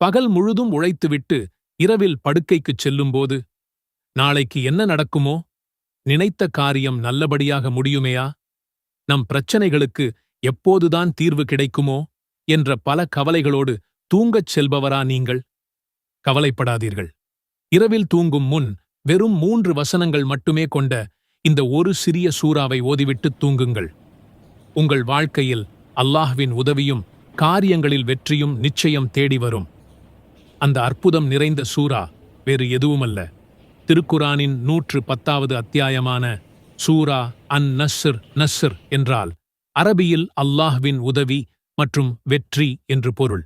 பகல் முழுதும் உழைத்துவிட்டு இரவில் படுக்கைக்குச் செல்லும்போது நாளைக்கு என்ன நடக்குமோ, நினைத்த காரியம் நல்லபடியாக முடியுமையா, நம் பிரச்சனைகளுக்கு எப்போதுதான் தீர்வு கிடைக்குமோ என்ற பல கவலைகளோடு தூங்கச் செல்பவரா நீங்கள்? கவலைப்படாதீர்கள். இரவில் தூங்கும் முன் வெறும் 3 வசனங்கள் மட்டுமே கொண்ட இந்த ஒரு சிறிய சூறாவை ஓதிவிட்டு தூங்குங்கள். உங்கள் வாழ்க்கையில் அல்லாஹ்வின் உதவியும் காரியங்களில் வெற்றியும் நிச்சயம் தேடி வரும். அந்த அற்புதம் நிறைந்த சூரா வேறு எதுவுமல்ல, திருக்குரானின் 110வது அத்தியாயமான சூரா அன்-நஸ்ர். நஸ்ர் என்றால் அரபியில் அல்லாஹ்வின் உதவி மற்றும் வெற்றி என்று பொருள்.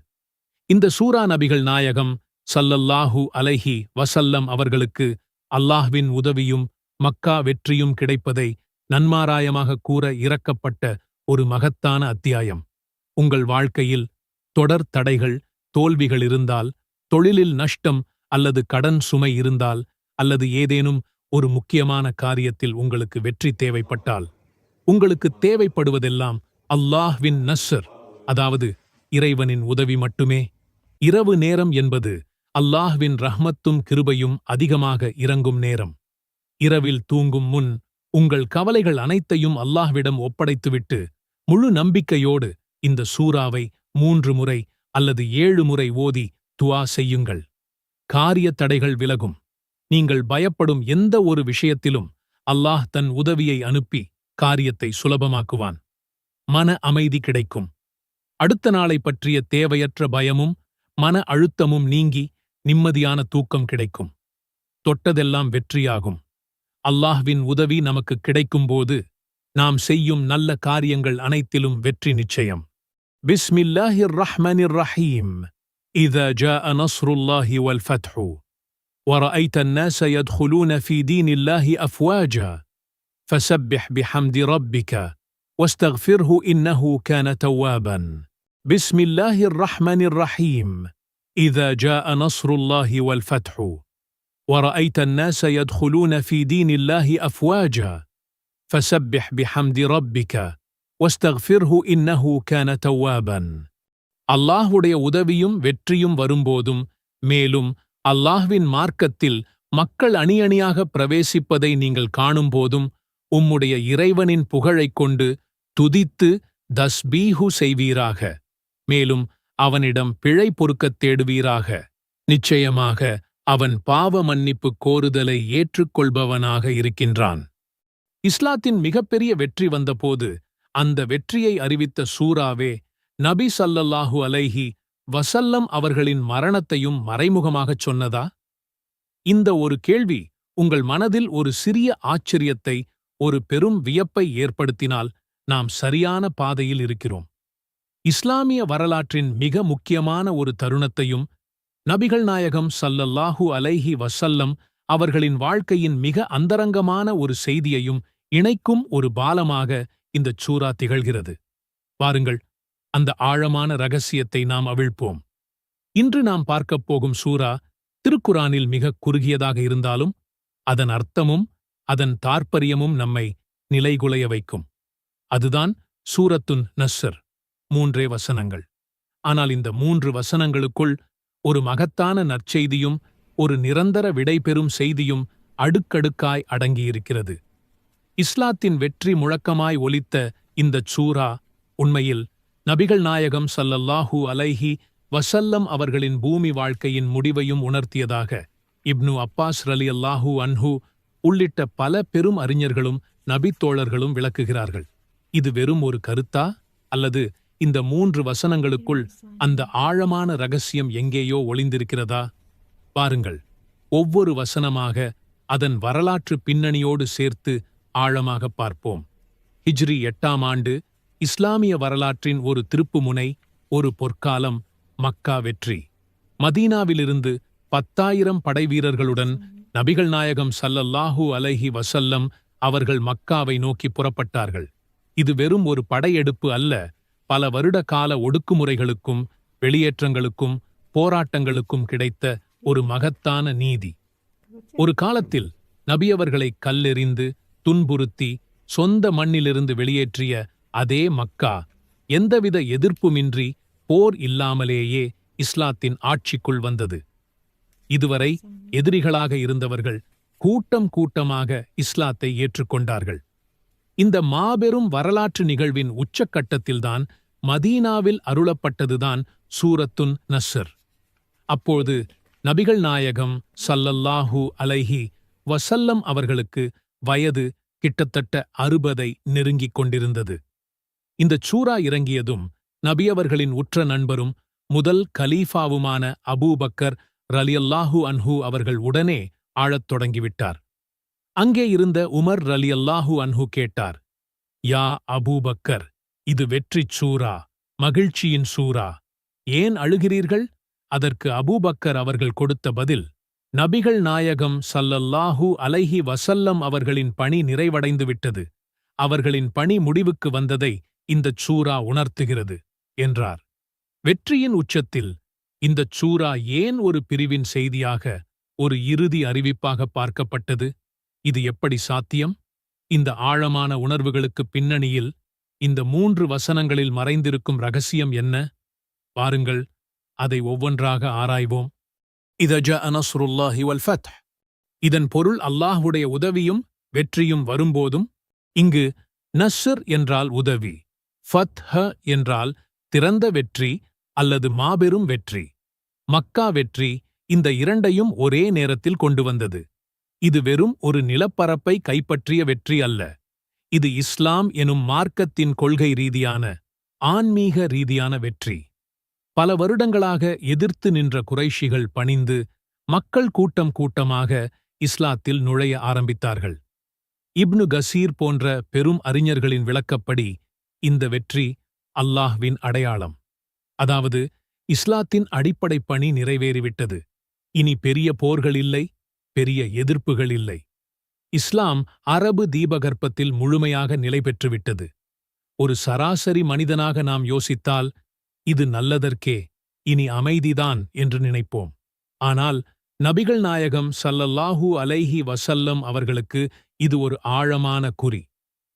இந்த சூரா நபிகள் நாயகம் ஸல்லல்லாஹு அலைஹி வஸல்லம் அவர்களுக்கு அல்லாஹ்வின் உதவியும் மக்கா வெற்றியும் கிடைப்பதை நன்மாராயமாக கூற இறக்கப்பட்ட ஒரு மகத்தான அத்தியாயம். உங்கள் வாழ்க்கையில் தொடர் தடைகள், தோல்விகள் இருந்தால், தொழிலில் நஷ்டம் அல்லது கடன் சுமை இருந்தால், அல்லது ஏதேனும் ஒரு முக்கியமான காரியத்தில் உங்களுக்கு வெற்றி தேவைப்பட்டால், உங்களுக்கு தேவைப்படுவதெல்லாம் அல்லாஹ்வின் நஸ்ர், அதாவது இறைவனின் உதவி மட்டுமே. இரவு நேரம் என்பது அல்லாஹ்வின் ரஹ்மத்தும் கிருபையும் அதிகமாக இறங்கும் நேரம். இரவில் தூங்கும் முன் உங்கள் கவலைகள் அனைத்தையும் அல்லாஹ்விடம் ஒப்படைத்துவிட்டு முழு நம்பிக்கையோடு இந்த சூறாவை 3 முறை அல்லது 7 முறை ஓதி துஆ செய்யுங்கள். காரிய தடைகள் விலகும். நீங்கள் பயப்படும் எந்த ஒரு விஷயத்திலும் அல்லாஹ் தன் உதவியை அனுப்பி காரியத்தை சுலபமாக்குவான். மன அமைதி கிடைக்கும். அடுத்த நாளை பற்றிய தேவையற்ற பயமும் மன அழுத்தமும் நீங்கி நிம்மதியான தூக்கம் கிடைக்கும். தொட்டதெல்லாம் வெற்றியாகும். அல்லாஹ்வின் உதவி நமக்கு கிடைக்கும்போது நாம் செய்யும் நல்ல காரியங்கள் அனைத்திலும் வெற்றி நிச்சயம். பிஸ்மில்லாஹிர் ரஹ்மானிர் ரஹீம். இதா ஜாஅ நஸ்ருல்லாஹி வல் ஃபத்ஹு ورأيت الناس يدخلون في دين الله أفواجا فسبح بحمد ربك واستغفره إنه كان توابا. بسم الله الرحمن الرحيم. إذا جاء نصر الله والفتح ورأيت الناس يدخلون في دين الله أفواجا فسبح بحمد ربك واستغفره إنه كان توابا. அல்லாஹ்வுடைய உதவியும் வெற்றியும் வரும்போதும், மேலும் அல்லாஹ்வின் மார்க்கத்தில் மக்கள் அணியணியாக பிரவேசிப்பதை நீங்கள் காணும்போதும், உம்முடைய இறைவனின் புகழைக் கொண்டு துதித்து தஸ்பீஹு செய்வீராக. மேலும் அவனிடம் பிழை பொறுக்கத் தேடுவீராக. நிச்சயமாக அவன் பாவ மன்னிப்பு கோருதலை ஏற்றுக்கொள்பவனாக இருக்கின்றான். இஸ்லாத்தின் மிகப்பெரிய வெற்றி வந்தபோது அந்த வெற்றியை அறிவித்த சூறாவே நபி ஸல்லல்லாஹு அலைஹி வஸல்லம் அவர்களின் மரணத்தையும் மறைமுகமாகச் சொன்னதா? இந்த ஒரு கேள்வி உங்கள் மனதில் ஒரு சிறிய ஆச்சரியத்தை, ஒரு பெரும் வியப்பை ஏற்படுத்தினால் நாம் சரியான பாதையில் இருக்கிறோம். இஸ்லாமிய வரலாற்றின் மிக முக்கியமான ஒரு தருணத்தையும், நபிகள் நாயகம் ஸல்லல்லாஹு அலைஹி வஸல்லம் அவர்களின் வாழ்க்கையின் மிக அந்தரங்கமான ஒரு செய்தியையும் இணைக்கும் ஒரு பாலமாக இந்தச் சூரா திகழ்கிறது. வாருங்கள், அந்த ஆழமான ரகசியத்தை நாம் அவிழ்ப்போம். இன்று நாம் பார்க்கப் போகும் சூரா திருக்குரானில் மிக குறுகியதாக இருந்தாலும் அதன் அர்த்தமும் அதன் தாற்பரியமும் நம்மை நிலைகுலைய வைக்கும். அதுதான் சூரத்துன் நஸ்ர். 3 வசனங்கள். ஆனால் இந்த 3 வசனங்களுக்குள் ஒரு மகத்தான நற்செய்தியும் ஒரு நிரந்தர விடைபெறும் செய்தியும் அடுக்கடுக்காய் அடங்கியிருக்கிறது. இஸ்லாத்தின் வெற்றி முழக்கமாய் ஒலித்த இந்தச் சூரா உண்மையில் நபிகள் நாயகம் ஸல்லல்லாஹு அலைஹி வஸல்லம் அவர்களின் பூமி வாழ்க்கையின் முடிவையும் உணர்த்தியதாக இப்னு அப்பாஸ் ரலியல்லாஹு அன்ஹு உள்ளிட்ட பல பெரும் அறிஞர்களும் நபித்தோழர்களும் விளக்குகிறார்கள். இது வெறும் ஒரு கருத்தா, அல்லது இந்த 3 வசனங்களுக்குள் அந்த ஆழமான ரகசியம் எங்கேயோ ஒளிந்திருக்கிறதா? பாருங்கள், ஒவ்வொரு வசனமாக அதன் வரலாற்று பின்னணியோடு சேர்த்து ஆழமாக பார்ப்போம். ஹிஜ்ரி 8ஆம் ஆண்டு இஸ்லாமிய வரலாற்றின் ஒரு திருப்புமுனை, ஒரு பொற்காலம், மக்கா வெற்றி. மதீனாவிலிருந்து 10,000 படைவீரர்களுடன் நபிகள் நாயகம் ஸல்லல்லாஹு அலைஹி வஸல்லம் அவர்கள் மக்காவை நோக்கி புறப்பட்டார்கள். இது வெறும் ஒரு படையெடுப்பு அல்ல, பல வருட கால ஒடுக்குமுறைகளுக்கும் வெளியேற்றங்களுக்கும் போராட்டங்களுக்கும் கிடைத்த ஒரு மகத்தான நீதி. ஒரு காலத்தில் நபியவர்களை கல்லெறிந்து துன்புறுத்தி சொந்த மண்ணிலிருந்து வெளியேற்றிய அதே மக்கா எந்தவித எதிர்ப்புமின்றி, போர் இல்லாமலேயே இஸ்லாத்தின் ஆட்சிக்குள் வந்தது. இதுவரை எதிரிகளாக இருந்தவர்கள் கூட்டம் கூட்டமாக இஸ்லாத்தை ஏற்றுக்கொண்டார்கள். இந்த மாபெரும் வரலாற்று நிகழ்வின் உச்சக்கட்டத்தில்தான் மதீனாவில் அருளப்பட்டதுதான் சூரத்துன் நஸ்ர். அப்போது நபிகள் நாயகம் ஸல்லல்லாஹு அலைஹி வஸல்லம் அவர்களுக்கு வயது கிட்டத்தட்ட 60 நெருங்கிக் கொண்டிருந்தது. இந்தச் சூரா இறங்கியதும் நபியவர்களின் உற்ற நண்பரும் முதல் கலீஃபாவுமான அபூபக்கர் ரலியல்லாஹு அன்ஹு அவர்கள் உடனே ஆழத் தொடங்கிவிட்டார். அங்கே இருந்த உமர் ரலியல்லாஹு அன்ஹு கேட்டார், யா அபூபக்கர், இது வெற்றிச் சூரா, மகிழ்ச்சியின் சூரா, ஏன் அழுகிறீர்கள்? அதற்கு அபூபக்கர் அவர்கள் கொடுத்த பதில், நபிகள் நாயகம் ஸல்லல்லாஹு அலைஹி வஸல்லம் அவர்களின் பணி நிறைவடைந்துவிட்டது, அவர்களின் பணி முடிவுக்கு வந்ததை இந்தச் சூரா உணர்த்துகிறது என்றார். வெற்றியின் உச்சத்தில் இந்தச் சூரா ஏன் ஒரு பிரிவின் செய்தியாக, ஒரு இறுதி அறிவிப்பாக பார்க்கப்பட்டது? இது எப்படி சாத்தியம்? இந்த ஆழமான உணர்வுகளுக்குப் பின்னணியில் இந்த 3 வசனங்களில் மறைந்திருக்கும் ரகசியம் என்ன? வாருங்கள், அதை ஒவ்வொன்றாக ஆராய்வோம். இதா ஜாஅ நஸ்ருல்லாஹி வல் ஃபத்ஹ். இதன் பொருள் அல்லாஹ்வுடைய உதவியும் வெற்றியும் வரும்போதும். இங்கு நஸ்ர் என்றால் உதவி, ஃபத்ஹ என்றால் திறந்த வெற்றி அல்லது மாபெரும் வெற்றி. மக்கா வெற்றி இந்த இரண்டையும் ஒரே நேரத்தில் கொண்டு வந்தது. இது வெறும் ஒரு நிலப்பரப்பை கைப்பற்றிய வெற்றி அல்ல. இது இஸ்லாம் எனும் மார்க்கத்தின் கொள்கை ரீதியான, ஆன்மீக ரீதியான வெற்றி. பல வருடங்களாக எதிர்த்து நின்ற குறைஷிகள் பணிந்து மக்கள் கூட்டம் கூட்டமாக இஸ்லாத்தில் நுழைய ஆரம்பித்தார்கள். இப்னு கசீர் போன்ற பெரும் அறிஞர்களின் விளக்கப்படி இந்த வெற்றி அல்லாஹ்வின் அடையாளம். அதாவது இஸ்லாத்தின் அடிப்படை பணி நிறைவேறிவிட்டது. இனி பெரிய போர்கள் இல்லை, பெரிய எதிர்ப்புகள் இல்லை. இஸ்லாம் அரபு தீபகற்பத்தில் முழுமையாக நிலை பெற்றுவிட்டது. ஒரு சராசரி மனிதனாக நாம் யோசித்தால் இது நல்லதற்கே, இனி அமைதிதான் என்று நினைப்போம். ஆனால் நபிகள் நாயகம் ஸல்லல்லாஹு அலைஹி வஸல்லம் அவர்களுக்கு இது ஒரு ஆழமான குறி.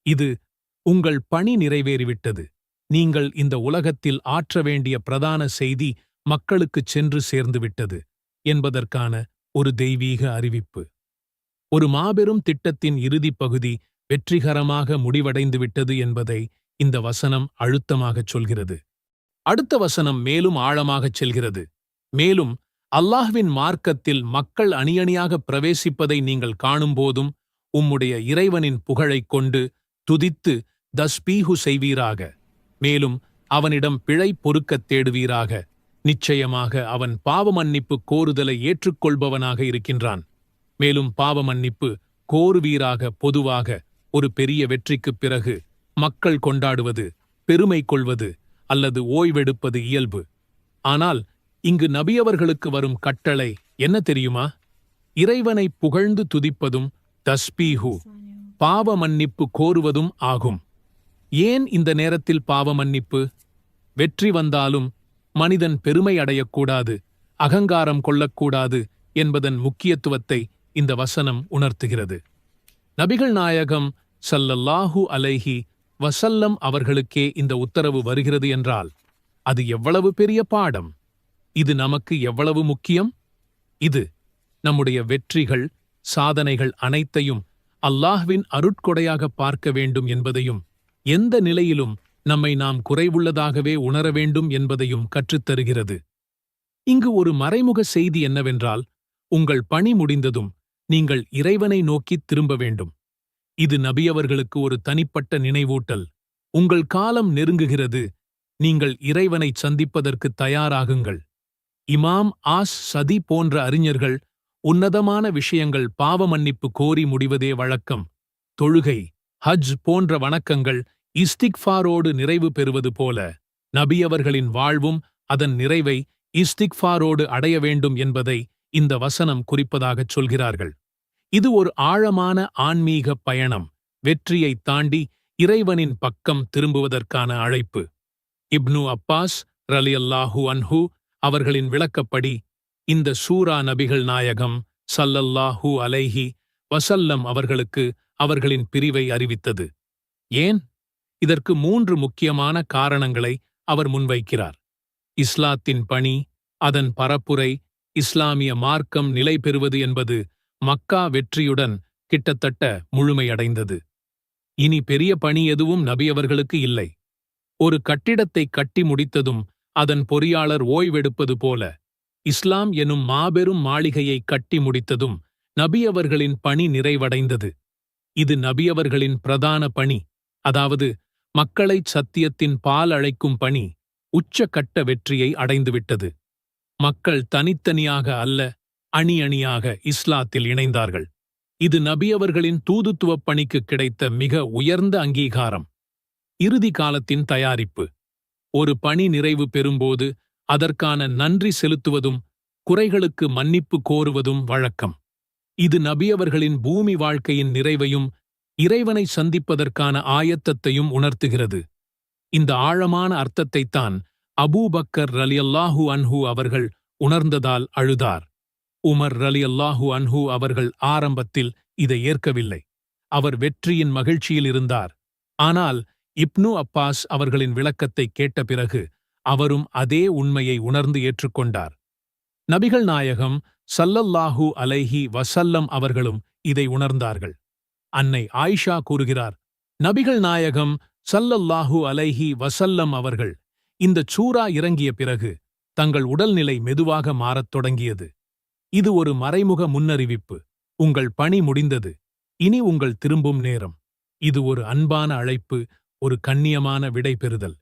இது, உங்கள் பணி நிறைவேறிவிட்டது, நீங்கள் இந்த உலகத்தில் ஆற்ற வேண்டிய பிரதான செய்தி மக்களுக்குச் சென்று சேர்ந்துவிட்டது என்பதற்கான ஒரு தெய்வீக அறிவிப்பு. ஒரு மாபெரும் திட்டத்தின் இறுதிப் பகுதி வெற்றிகரமாக முடிவடைந்துவிட்டது என்பதை இந்த வசனம் அழுத்தமாகச் சொல்கிறது. அடுத்த வசனம் மேலும் ஆழமாகச் செல்கிறது. மேலும் அல்லாஹ்வின் மார்க்கத்தில் மக்கள் அணியணியாக பிரவேசிப்பதை நீங்கள் காணும்போதும் உம்முடைய இறைவனின் புகழைக் கொண்டு துதித்து தஸ்பீஹு செய்வீராக. மேலும் அவனிடம் பிழை பொறுக்கத் தேடுவீராக. நிச்சயமாக அவன் பாவமன்னிப்பு கோருதலை ஏற்றுக்கொள்பவனாக இருக்கின்றான். மேலும் பாவமன்னிப்பு கோருவீராக. பொதுவாக ஒரு பெரிய வெற்றிக்குப் பிறகு மக்கள் கொண்டாடுவது, பெருமை கொள்வது அல்லது ஓய்வெடுப்பது இயல்பு. ஆனால் இங்கு நபியவர்களுக்கு வரும் கட்டளை என்ன தெரியுமா? இறைவனை புகழ்ந்து துதிப்பதும் தஸ்பீஹு, பாவமன்னிப்பு கோருவதும் ஆகும். ஏன் இந்த நேரத்தில் பாவமன்னிப்பு? வெற்றி வந்தாலும் மனிதன் பெருமை அடையக்கூடாது, அகங்காரம் கொள்ளக்கூடாது என்பதன் முக்கியத்துவத்தை இந்த வசனம் உணர்த்துகிறது. நபிகள் நாயகம் ஸல்லல்லாஹு அலைஹி வஸல்லம் அவர்களுக்கே இந்த உத்தரவு வருகிறது என்றால் அது எவ்வளவு பெரிய பாடம்! இது நமக்கு எவ்வளவு முக்கியம்! இது நம்முடைய வெற்றிகள், சாதனைகள் அனைத்தையும் அல்லாஹ்வின் அருட்கொடையாக பார்க்க வேண்டும் என்பதையும், எந்த நிலையிலும் நம்மை நாம் குறைவுள்ளதாகவே உணர வேண்டும் என்பதையும் கற்றுத்தருகிறது. இங்கு ஒரு மறைமுக செய்தி என்னவென்றால், உங்கள் பணி முடிந்ததும் நீங்கள் இறைவனை நோக்கித் திரும்ப வேண்டும். இது நபியவர்களுக்கு ஒரு தனிப்பட்ட நினைவூட்டல். உங்கள் காலம் நெருங்குகிறது, நீங்கள் இறைவனை சந்திப்பதற்கு தயாராகுங்கள். இமாம் ஆஸ் சதி போன்ற அறிஞர்கள் உன்னதமான விஷயங்கள் பாவமன்னிப்பு கோரி முடிவதே வழக்கம். தொழுகை, ஹஜ் போன்ற வணக்கங்கள் இஸ்திக்ஃபாரோடு நிறைவு பெறுவது போல நபியவர்களின் வாழ்வும் அதன் நிறைவை இஸ்திக்ஃபாரோடு அடைய வேண்டும் என்பதை இந்த வசனம் குறிப்பதாகச் சொல்கிறார்கள். இது ஒரு ஆழமான ஆன்மீக பயணம், வெற்றியைத் தாண்டி இறைவனின் பக்கம் திரும்புவதற்கான அழைப்பு. இப்னு அப்பாஸ் ரலியல்லாஹு அன்ஹு அவர்களின் விளக்கப்படி இந்த சூரா நபிகள் நாயகம் ஸல்லல்லாஹு அலைஹி வஸல்லம் அவர்களுக்கு அவர்களின் பிரிவை அறிவித்தது. ஏன்? இதற்கு 3 முக்கியமான காரணங்களை அவர் முன்வைக்கிறார். இஸ்லாத்தின் பணி, அதன் பரப்புரை இஸ்லாமிய மார்க்கம் நிலை பெறுவது என்பது மக்கா வெற்றியுடன் கிட்டத்தட்ட முழுமையடைந்தது. இனி பெரிய பணி எதுவும் நபியவர்களுக்கு இல்லை. ஒரு கட்டிடத்தை கட்டி முடித்ததும் அதன் பொறியாளர் ஓய்வெடுப்பது போல இஸ்லாம் எனும் மாபெரும் மாளிகையை கட்டி முடித்ததும் நபியவர்களின் பணி நிறைவடைந்தது. இது நபியவர்களின் பிரதான பணி, அதாவது மக்களை சத்தியத்தின் பால் அழைக்கும் பணி உச்சக்கட்ட வெற்றியை அடைந்துவிட்டது. மக்கள் தனித்தனியாக அல்ல, அணி அணியாக இஸ்லாத்தில் இணைந்தார்கள். இது நபியவர்களின் தூதுத்துவப் பணிக்கு கிடைத்த மிக உயர்ந்த அங்கீகாரம். இறுதி காலத்தின் தயாரிப்பு. ஒரு பணி நிறைவு பெறும்போது அதற்கான நன்றி செலுத்துவதும் குறைகளுக்கு மன்னிப்பு கோருவதும் வழக்கம். இது நபியவர்களின் பூமி வாழ்க்கையின் நிறைவையும் இறைவனை சந்திப்பதற்கான ஆயத்தத்தையும் உணர்த்துகிறது. இந்த ஆழமான அர்த்தத்தைத்தான் அபூபக்கர் ரலியல்லாஹு அன்ஹு அவர்கள் உணர்ந்ததால் அழுதார். உமர் ரலியல்லாஹு அன்ஹு அவர்கள் ஆரம்பத்தில் இதை ஏற்கவில்லை. அவர் வெற்றியின் மகிழ்ச்சியில் இருந்தார். ஆனால் இப்னு அப்பாஸ் அவர்களின் விளக்கத்தை கேட்ட பிறகு அவரும் அதே உண்மையை உணர்ந்து ஏற்றுக்கொண்டார். நபிகள் நாயகம் ஸல்லல்லாஹு அலைஹி வஸல்லம் அவர்களும் இதை உணர்ந்தார்கள். அன்னை ஆயிஷா கூறுகிறார், நபிகள் நாயகம் ஸல்லல்லாஹு அலைஹி வஸல்லம் அவர்கள் இந்தச் சூரா இறங்கிய பிறகு தங்கள் உடல்நிலை மெதுவாக மாறத் தொடங்கியது. இது ஒரு மறைமுக முன்னறிவிப்பு. உங்கள் பணி முடிந்தது, இனி உங்கள் திரும்பும் நேரம். இது ஒரு அன்பான அழைப்பு, ஒரு கண்ணியமான விடை பெறுதல்.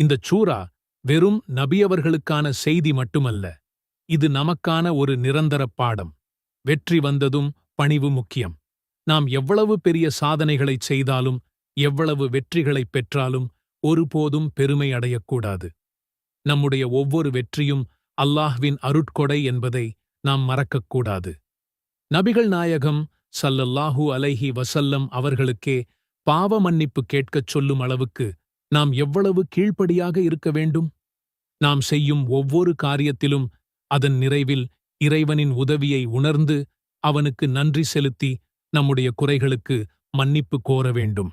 இந்தச் சூரா வெறும் நபியவர்களுக்கான செய்தி மட்டுமல்ல, இது நமக்கான ஒரு நிரந்தரப் பாடம். வெற்றி வந்ததும் பணிவு முக்கியம். நாம் எவ்வளவு பெரிய சாதனைகளைச் செய்தாலும், எவ்வளவு வெற்றிகளைப் பெற்றாலும் ஒருபோதும் பெருமை அடையக்கூடாது. நம்முடைய ஒவ்வொரு வெற்றியும் அல்லாஹ்வின் அருட்கொடை என்பதை நாம் மறக்கக்கூடாது. நபிகள் நாயகம் ஸல்லல்லாஹு அலைஹி வஸல்லம் அவர்களுக்கே பாவ மன்னிப்பு கேட்கச் சொல்லும் அளவுக்கு நாம் எவ்வளவு கீழ்ப்படியாக இருக்க வேண்டும்? நாம் செய்யும் ஒவ்வொரு காரியத்திலும் அதன் நிறைவில் இறைவனின் உதவியை உணர்ந்து அவனுக்கு நன்றி செலுத்தி நம்முடைய குறைகளுக்கு மன்னிப்பு கோர வேண்டும்.